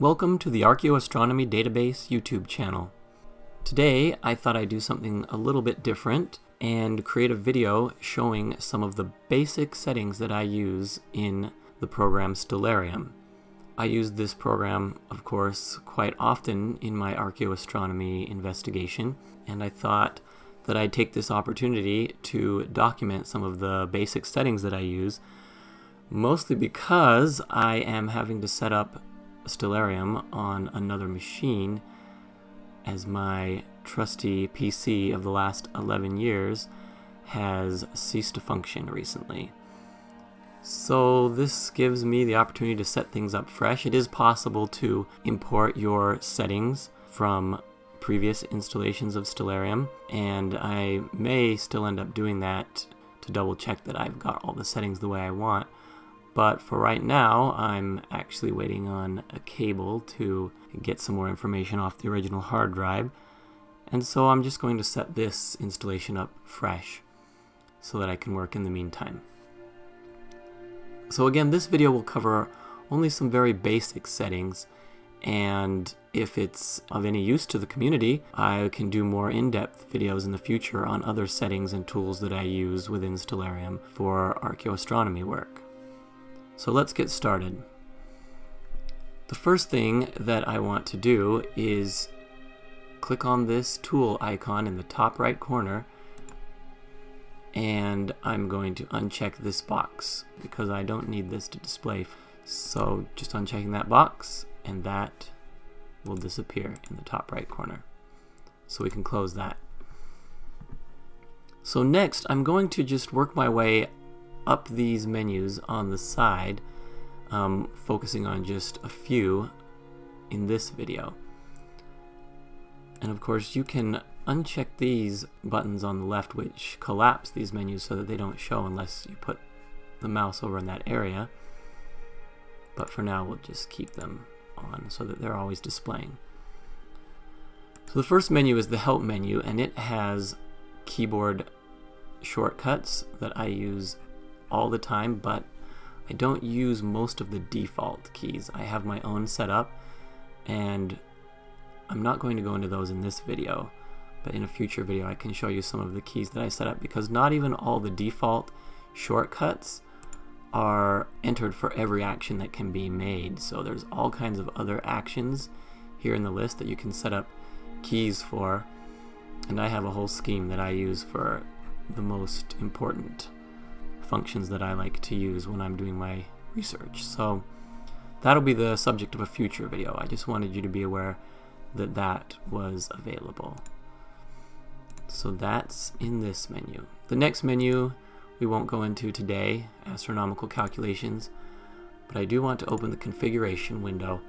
Welcome to the Archaeoastronomy Database YouTube channel. Today I thought I'd do something a little bit different and create a video showing some of the basic settings that I use in the program Stellarium. I use this program, of course, quite often in my archaeoastronomy investigation, and I thought that I'd take this opportunity to document some of the basic settings that I use, mostly because I am having to set up Stellarium on another machine, as my trusty PC of the last 11 years has ceased to function recently. So this gives me the opportunity to set things up fresh. It is possible to import your settings from previous installations of Stellarium, and I may still end up doing that to double check that I've got all the settings the way I want. But for right now, I'm actually waiting on a cable to get some more information off the original hard drive. And so I'm just going to set this installation up fresh so that I can work in the meantime. So again, this video will cover only some very basic settings, and if it's of any use to the community, I can do more in-depth videos in the future on other settings and tools that I use within Stellarium for archaeoastronomy work. So let's get started. The first thing that I want to do is click on this tool icon in the top right corner, and I'm going to uncheck this box because I don't need this to display. So just unchecking that box, and that will disappear in the top right corner. So we can close that. So next, I'm going to just work my way up these menus on the side, focusing on just a few in this video. And of course you can uncheck these buttons on the left, which collapse these menus so that they don't show unless you put the mouse over in that area. But for now we'll just keep them on so that they're always displaying. So the first menu is the help menu, and it has keyboard shortcuts that I use all the time, but I don't use most of the default keys. I have my own set up, and I'm not going to go into those in this video, but in a future video I can show you some of the keys that I set up, because not even all the default shortcuts are entered for every action that can be made. So there's all kinds of other actions here in the list that you can set up keys for, and I have a whole scheme that I use for the most important functions that I like to use when I'm doing my research. So that'll be the subject of a future video. I just wanted you to be aware that that was available. So that's in this menu. The next menu we won't go into today, astronomical calculations, but I do want to open the configuration window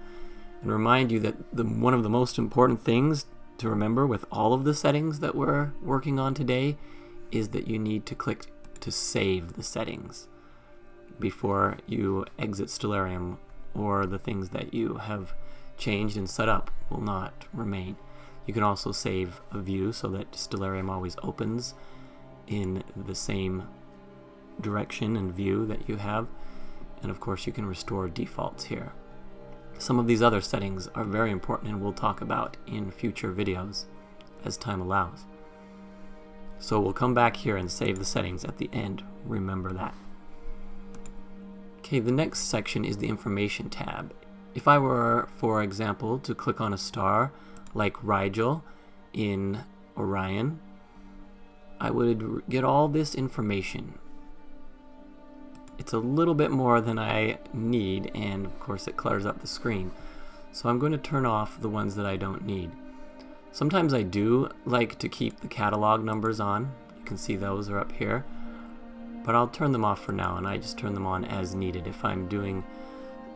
and remind you that one of the most important things to remember with all of the settings that we're working on today is that you need to click to save the settings before you exit Stellarium, or the things that you have changed and set up will not remain. You can also save a view so that Stellarium always opens in the same direction and view that you have, and of course you can restore defaults here. Some of these other settings are very important, and we'll talk about in future videos as time allows. So we'll come back here and save the settings at the end. Remember that. Okay, the next section is the information tab. If I were, for example, to click on a star like Rigel in Orion, I would get all this information. It's a little bit more than I need, and of course it clutters up the screen. So I'm going to turn off the ones that I don't need. Sometimes I do like to keep the catalog numbers on. You can see those are up here, but I'll turn them off for now, and I just turn them on as needed. If I'm doing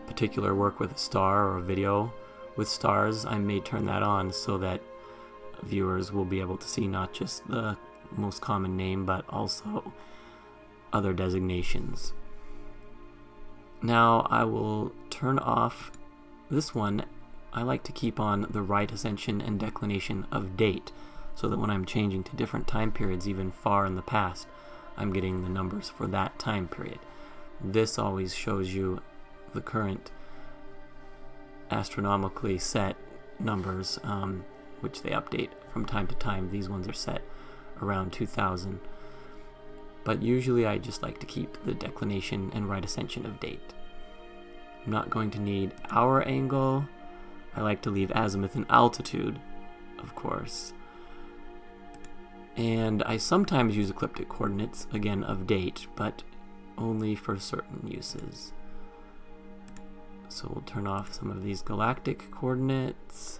particular work with a star or a video with stars, I may turn that on so that viewers will be able to see not just the most common name, but also other designations. Now I will turn off this one. I like to keep on the right ascension and declination of date, so that when I'm changing to different time periods, even far in the past, I'm getting the numbers for that time period. This always shows you the current astronomically set numbers, which they update from time to time. These ones are set around 2000. But usually I just like to keep the declination and right ascension of date. I'm not going to need hour angle. I like to leave azimuth and altitude, of course. And I sometimes use ecliptic coordinates, again of date, but only for certain uses. So we'll turn off some of these galactic coordinates.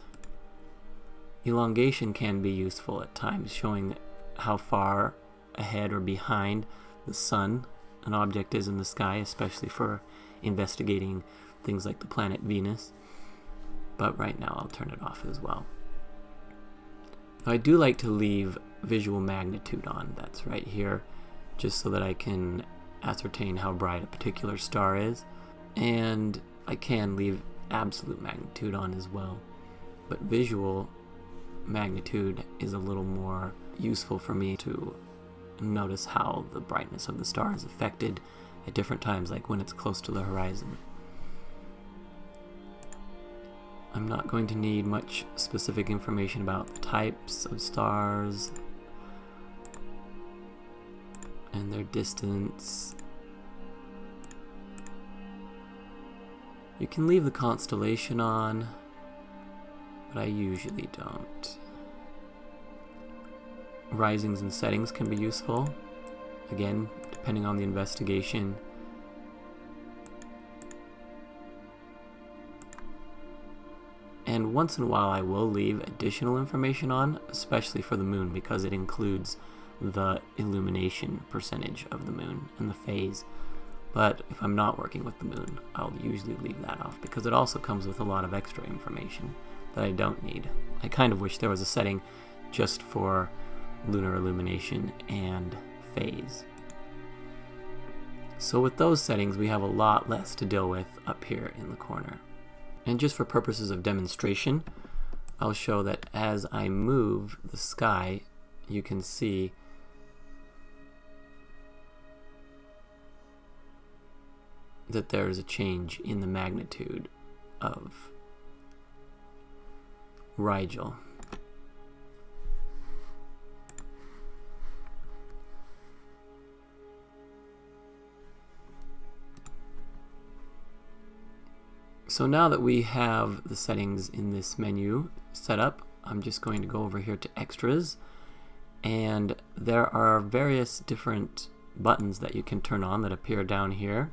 Elongation can be useful at times, showing how far ahead or behind the sun an object is in the sky, especially for investigating things like the planet Venus. But right now I'll turn it off as well. I do like to leave visual magnitude on. That's right here, just so that I can ascertain how bright a particular star is. And I can leave absolute magnitude on as well. But visual magnitude is a little more useful for me to notice how the brightness of the star is affected at different times, like when it's close to the horizon. I'm not going to need much specific information about the types of stars and their distance. You can leave the constellation on, but I usually don't. Risings and settings can be useful, again, depending on the investigation. And once in a while I will leave additional information on, especially for the moon, because it includes the illumination percentage of the moon and the phase. But if I'm not working with the moon, I'll usually leave that off, because it also comes with a lot of extra information that I don't need. I kind of wish there was a setting just for lunar illumination and phase. So with those settings, we have a lot less to deal with up here in the corner. And just for purposes of demonstration, I'll show that as I move the sky, you can see that there is a change in the magnitude of Rigel. So now that we have the settings in this menu set up, I'm just going to go over here to Extras, and there are various different buttons that you can turn on that appear down here,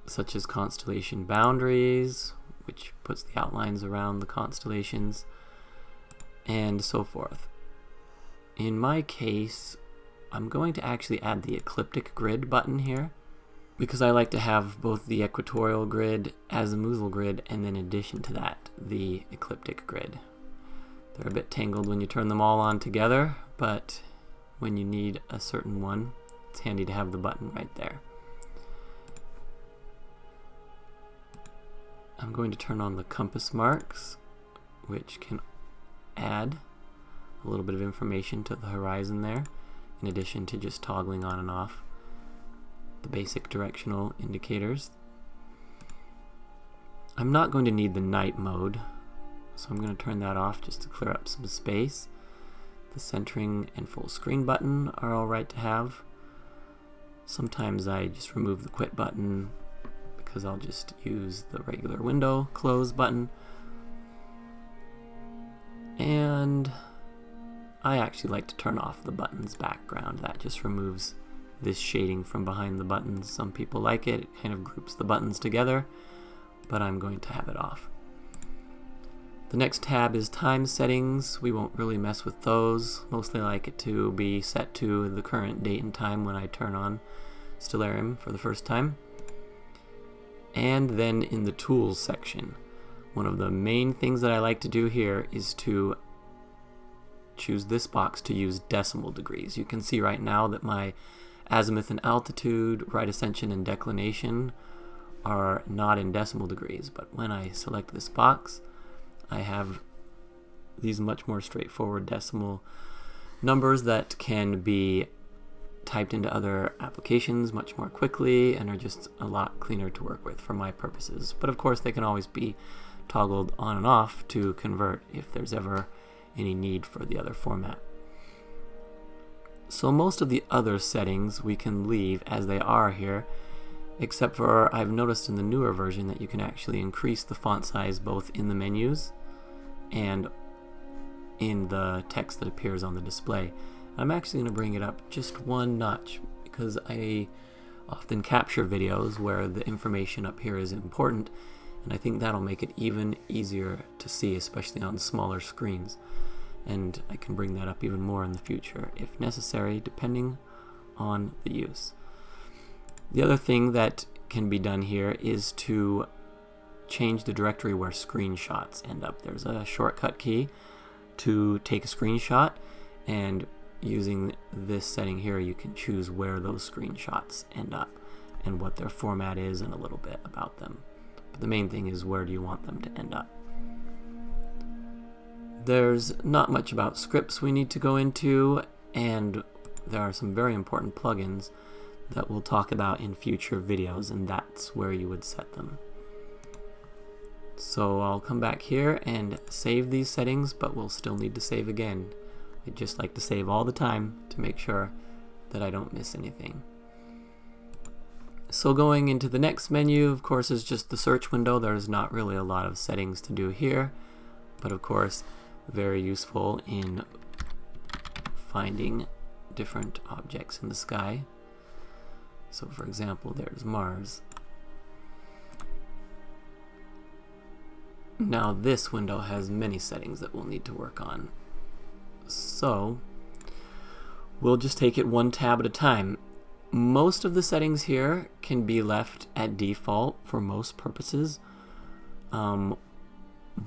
such as constellation boundaries, which puts the outlines around the constellations, and so forth. In my case, I'm going to actually add the ecliptic grid button here, because I like to have both the equatorial grid, azimuthal grid, and then in addition to that, the ecliptic grid. They're a bit tangled when you turn them all on together, but when you need a certain one, it's handy to have the button right there. I'm going to turn on the compass marks, which can add a little bit of information to the horizon there, in addition to just toggling on and off the basic directional indicators. I'm not going to need the night mode, so I'm going to turn that off just to clear up some space. The centering and full screen button are all right to have. Sometimes I just remove the quit button because I'll just use the regular window close button. And I actually like to turn off the button's background. That just removes this shading from behind the buttons. Some people like it. It kind of groups the buttons together, but I'm going to have it off. The next tab is time settings. We won't really mess with those. Mostly I like it to be set to the current date and time when I turn on Stellarium for the first time. And then in the tools section, one of the main things that I like to do here is to choose this box to use decimal degrees. You can see right now that my azimuth and altitude, right ascension and declination are not in decimal degrees, but when I select this box, I have these much more straightforward decimal numbers that can be typed into other applications much more quickly and are just a lot cleaner to work with for my purposes. But of course they can always be toggled on and off to convert if there's ever any need for the other format. So most of the other settings we can leave as they are here, except for I've noticed in the newer version that you can actually increase the font size both in the menus and in the text that appears on the display. I'm actually going to bring it up just one notch because I often capture videos where the information up here is important, and I think that'll make it even easier to see, especially on smaller screens. And I can bring that up even more in the future if necessary, depending on the use. The other thing that can be done here is to change the directory where screenshots end up. There's a shortcut key to take a screenshot, and using this setting here you can choose where those screenshots end up and what their format is and a little bit about them. But the main thing is, where do you want them to end up? There's not much about scripts we need to go into, and there are some very important plugins that we'll talk about in future videos, and that's where you would set them. So I'll come back here and save these settings, but we'll still need to save again. I just like to save all the time to make sure that I don't miss anything. So going into the next menu, of course, is just the search window. There's not really a lot of settings to do here, but of course very useful in finding different objects in the sky. So for example, there's Mars. Now this window has many settings that we'll need to work on. So we'll just take it one tab at a time. Most of the settings here can be left at default for most purposes.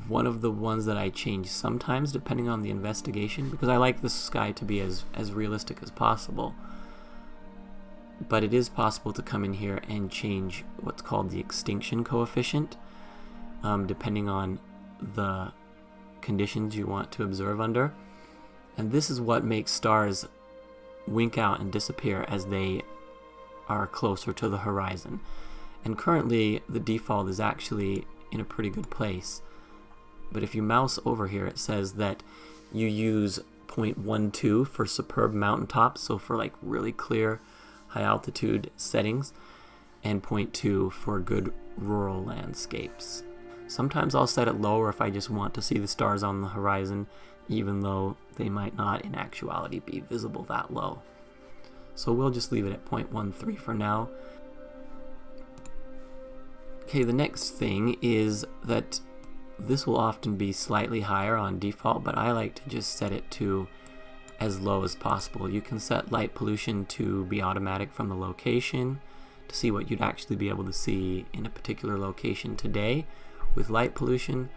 One of the ones that I change sometimes depending on the investigation, because I like the sky to be as realistic as possible. But it is possible to come in here and change what's called the extinction coefficient, depending on the conditions you want to observe under. And this is what makes stars wink out and disappear as they are closer to the horizon. And currently the default is actually in a pretty good place. But if you mouse over here, it says that you use 0.12 for superb mountaintops, so for like really clear high altitude settings, and 0.2 for good rural landscapes. Sometimes I'll set it lower if I just want to see the stars on the horizon, even though they might not in actuality be visible that low. So we'll just leave it at 0.13 for now. Okay, the next thing is that this will often be slightly higher on default, but I like to just set it to as low as possible. You can set light pollution to be automatic from the location to see what you'd actually be able to see in a particular location today with light pollution,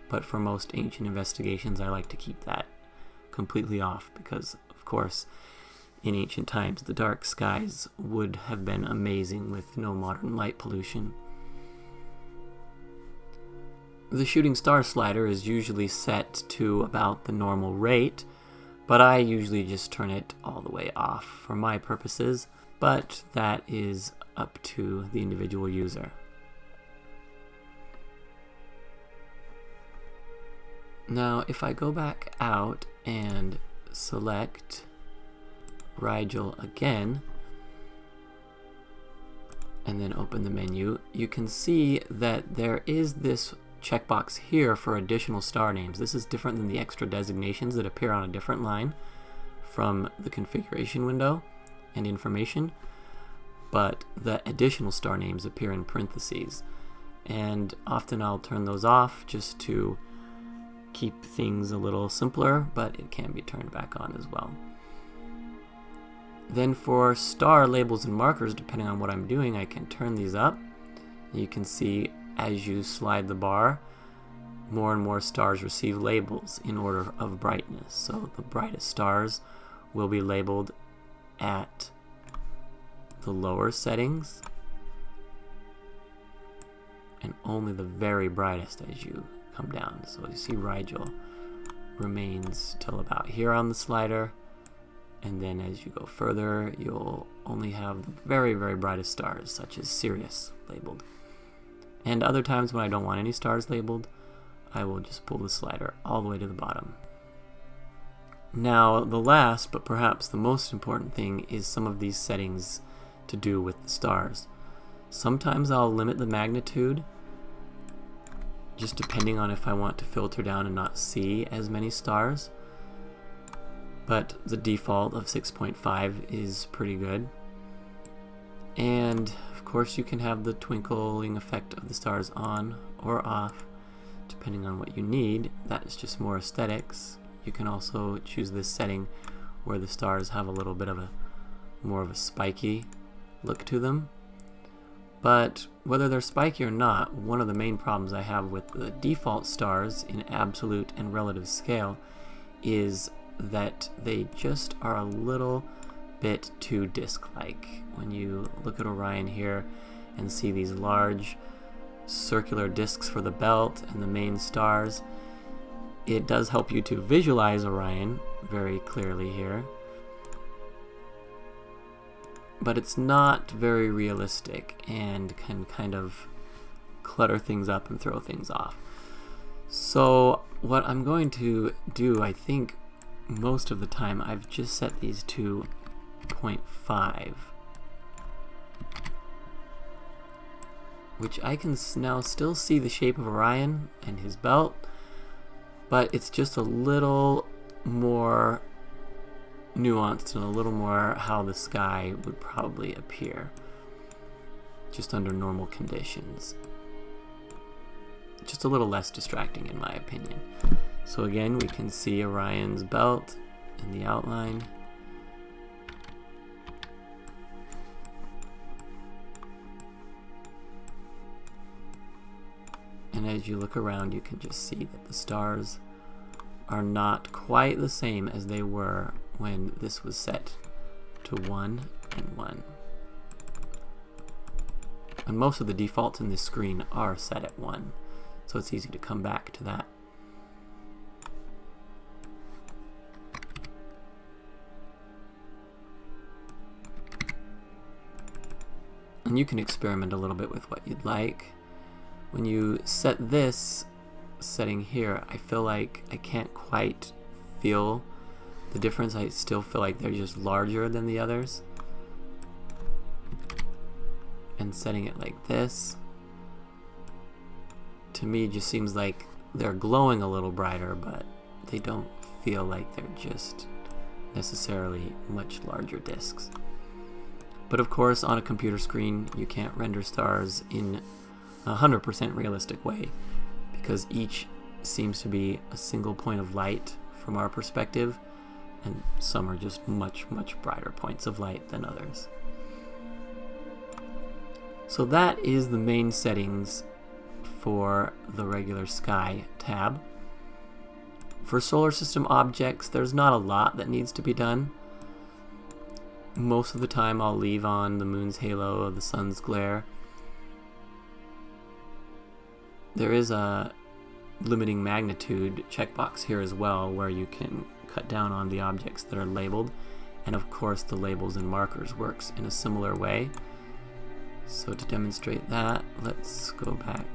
but for most ancient investigations I like to keep that completely off because, of course, in ancient times the dark skies would have been amazing with no modern light pollution. The shooting star slider is usually set to about the normal rate, but I usually just turn it all the way off for my purposes, but that is up to the individual user. Now if I go back out and select Rigel again and then open the menu, you can see that there is this checkbox here for additional star names. This is different than the extra designations that appear on a different line from the configuration window and information, but the additional star names appear in parentheses, and often I'll turn those off just to keep things a little simpler, but it can be turned back on as well. Then for star labels and markers, depending on what I'm doing, I can turn these up. You can see as you slide the bar, more and more stars receive labels in order of brightness. So the brightest stars will be labeled at the lower settings, and only the very brightest as you come down. So you see Rigel remains till about here on the slider, And then as you go further, you'll only have the very, very brightest stars, such as Sirius, labeled. And other times when I don't want any stars labeled, I will just pull the slider all the way to the bottom. Now, the last, but perhaps the most important thing, is some of these settings to do with the stars. Sometimes I'll limit the magnitude, just depending on if I want to filter down and not see as many stars. But the default of 6.5 is pretty good. And of course you can have the twinkling effect of the stars on or off, depending on what you need. That is just more aesthetics. You can also choose this setting where the stars have a little bit of a more of a spiky look to them. But whether they're spiky or not, one of the main problems I have with the default stars in absolute and relative scale is that they just are a little bit too disk-like. When you look at Orion here and see these large circular disks for the belt and the main stars, it does help you to visualize Orion very clearly here, but it's not very realistic and can kind of clutter things up and throw things off. So what I'm going to do, I think most of the time, I've just set these to 0.5, which I can now still see the shape of Orion and his belt, but it's just a little more nuanced and a little more how the sky would probably appear just under normal conditions. Just a little less distracting in my opinion. So again, we can see Orion's belt in the outline. And as you look around, you can just see that the stars are not quite the same as they were when this was set to 1 and 1. And most of the defaults in this screen are set at 1, so it's easy to come back to that. And you can experiment a little bit with what you'd like. When you set this setting here, I feel like I can't quite feel the difference. I still feel like they're just larger than the others. And setting it like this, to me, just seems like they're glowing a little brighter, but they don't feel like they're just necessarily much larger disks. But of course, on a computer screen, you can't render stars in a 100% realistic way, because each seems to be a single point of light from our perspective, and some are just much, much brighter points of light than others. So that is the main settings for the regular sky tab. For solar system objects, there's not a lot that needs to be done. Most of the time I'll leave on the moon's halo, the sun's glare. There is a limiting magnitude checkbox here as well, where you can cut down on the objects that are labeled, and of course the labels and markers works in a similar way. So to demonstrate that, let's go back.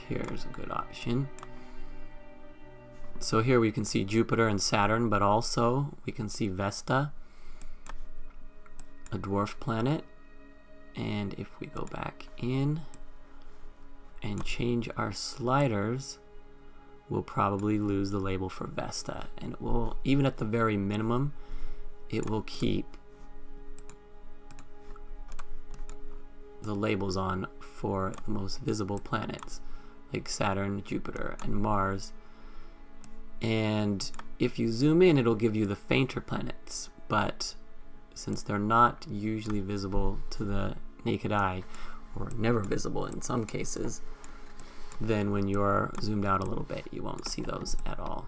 Here's a good option. So here we can see Jupiter and Saturn, but also we can see Vesta, a dwarf planet. And if we go back in and change our sliders, we'll probably lose the label for Vesta, and it will, even at the very minimum, it will keep the labels on for the most visible planets like Saturn, Jupiter, and Mars. And if you zoom in, it'll give you the fainter planets, but since they're not usually visible to the naked eye, or never visible in some cases, then when you're zoomed out a little bit, you won't see those at all.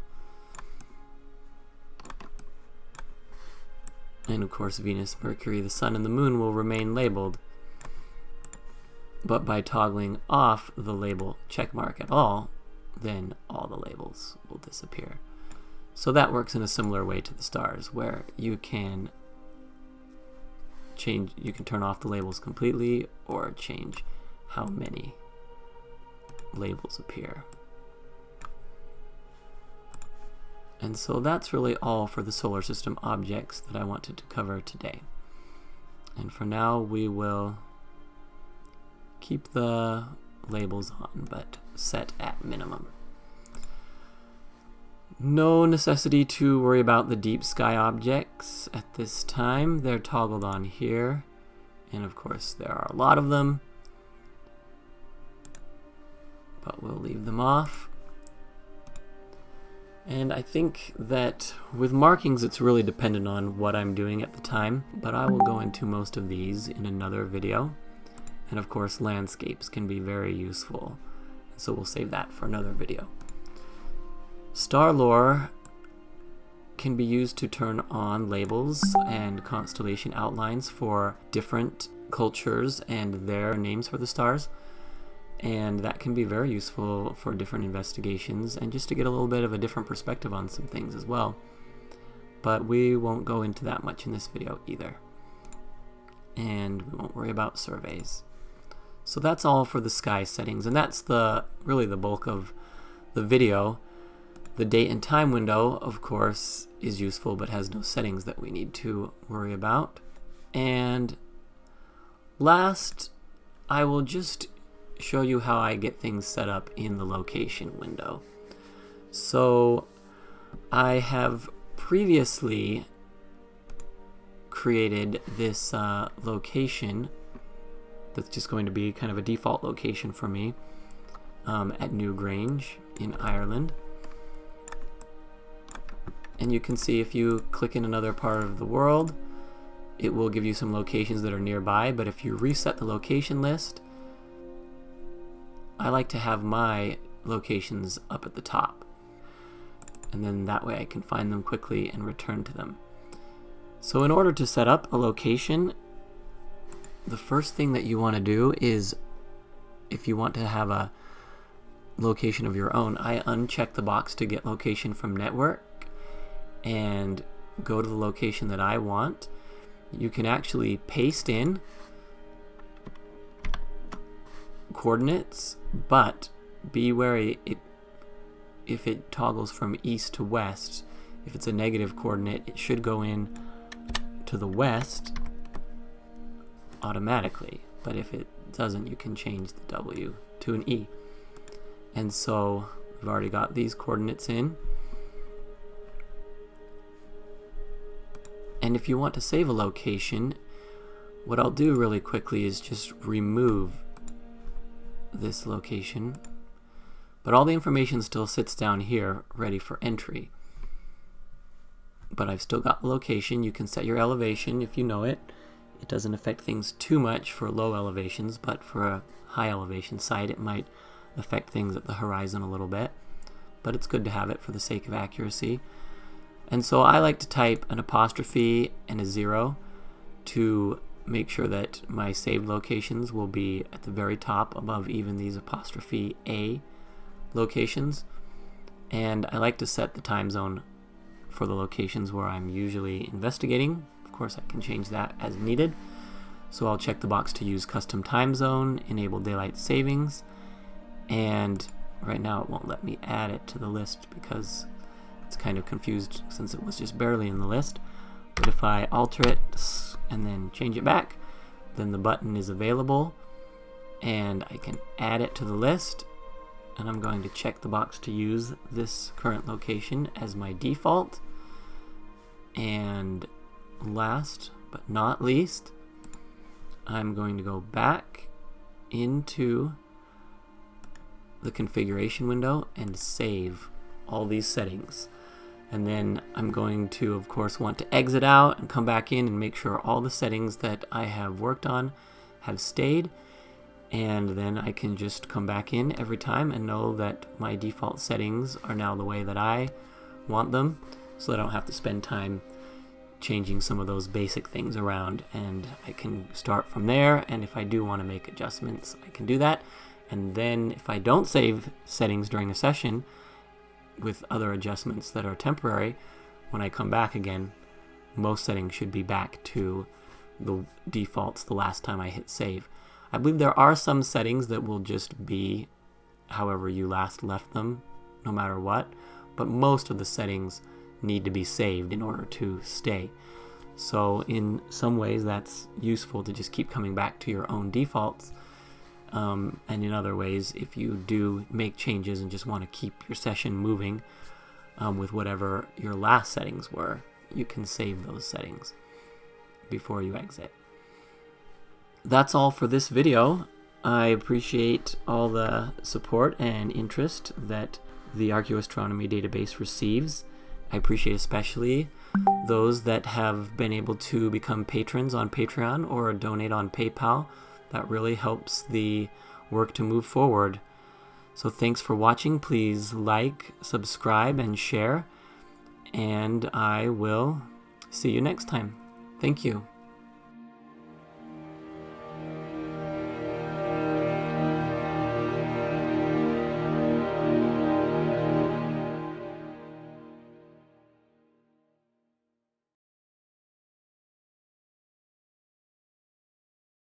And of course, Venus, Mercury, the Sun, and the Moon will remain labeled, but by toggling off the label checkmark at all, then all the labels will disappear. So that works in a similar way to the stars, where you can turn off the labels completely or change how many labels appear. And so that's really all for the solar system objects that I wanted to cover today. And for now, we will keep the labels on, but set at minimum. No necessity to worry about the deep sky objects at this time. They're toggled on here, and of course there are a lot of them, but we'll leave them off. And I think that with markings it's really dependent on what I'm doing at the time, but I will go into most of these in another video. And of course landscapes can be very useful, so we'll save that for another video. Star lore can be used to turn on labels and constellation outlines for different cultures and their names for the stars. And that can be very useful for different investigations and just to get a little bit of a different perspective on some things as well. But we won't go into that much in this video either. And we won't worry about surveys. So that's all for the sky settings, and that's really the bulk of the video. The date and time window, of course, is useful but has no settings that we need to worry about. And last, I will just show you how I get things set up in the location window. So I have previously created this location that's just going to be kind of a default location for me at Newgrange in Ireland. And you can see if you click in another part of the world, it will give you some locations that are nearby, but if you reset the location list, I like to have my locations up at the top, and then that way I can find them quickly and return to them. So in order to set up a location, the first thing that you want to do is, if you want to have a location of your own, I uncheck the box to get location from network and go to the location that I want. You can actually paste in coordinates, but be wary if it toggles from east to west. If it's a negative coordinate, it should go in to the west automatically, but if it doesn't, you can change the W to an E. And so we've already got these coordinates in. And if you want to save a location, what I'll do really quickly is just remove this location, but all the information still sits down here ready for entry. But I've still got the location. You can set your elevation if you know it. It doesn't affect things too much for low elevations, but for a high elevation site it might affect things at the horizon a little bit, but it's good to have it for the sake of accuracy. And so I like to type an apostrophe and a 0 to make sure that my saved locations will be at the very top above even these apostrophe A locations. And I like to set the time zone for the locations where I'm usually investigating. Of course, I can change that as needed. So I'll check the box to use custom time zone, enable daylight savings, and right now it won't let me add it to the list because it's kind of confused since it was just barely in the list. But if I alter it and then change it back, then the button is available and I can add it to the list. And I'm going to check the box to use this current location as my default. And last but not least, I'm going to go back into the configuration window and save all these settings. And then I'm going to, of course, want to exit out and come back in and make sure all the settings that I have worked on have stayed. And then I can just come back in every time and know that my default settings are now the way that I want them, so I don't have to spend time changing some of those basic things around. And I can start from there, and if I do want to make adjustments, I can do that. And then if I don't save settings during a session, with other adjustments that are temporary, when I come back again, most settings should be back to the defaults the last time I hit save. I believe there are some settings that will just be however you last left them, no matter what, but most of the settings need to be saved in order to stay. So in some ways that's useful to just keep coming back to your own defaults, and in other ways, if you do make changes and just want to keep your session moving with whatever your last settings were, you can save those settings before you exit. That's all for this video. I appreciate all the support and interest that the Archaeoastronomy Database receives. I appreciate especially those that have been able to become patrons on Patreon or donate on PayPal. That really helps the work to move forward. So thanks for watching. Please like, subscribe, and share. And I will see you next time. Thank you.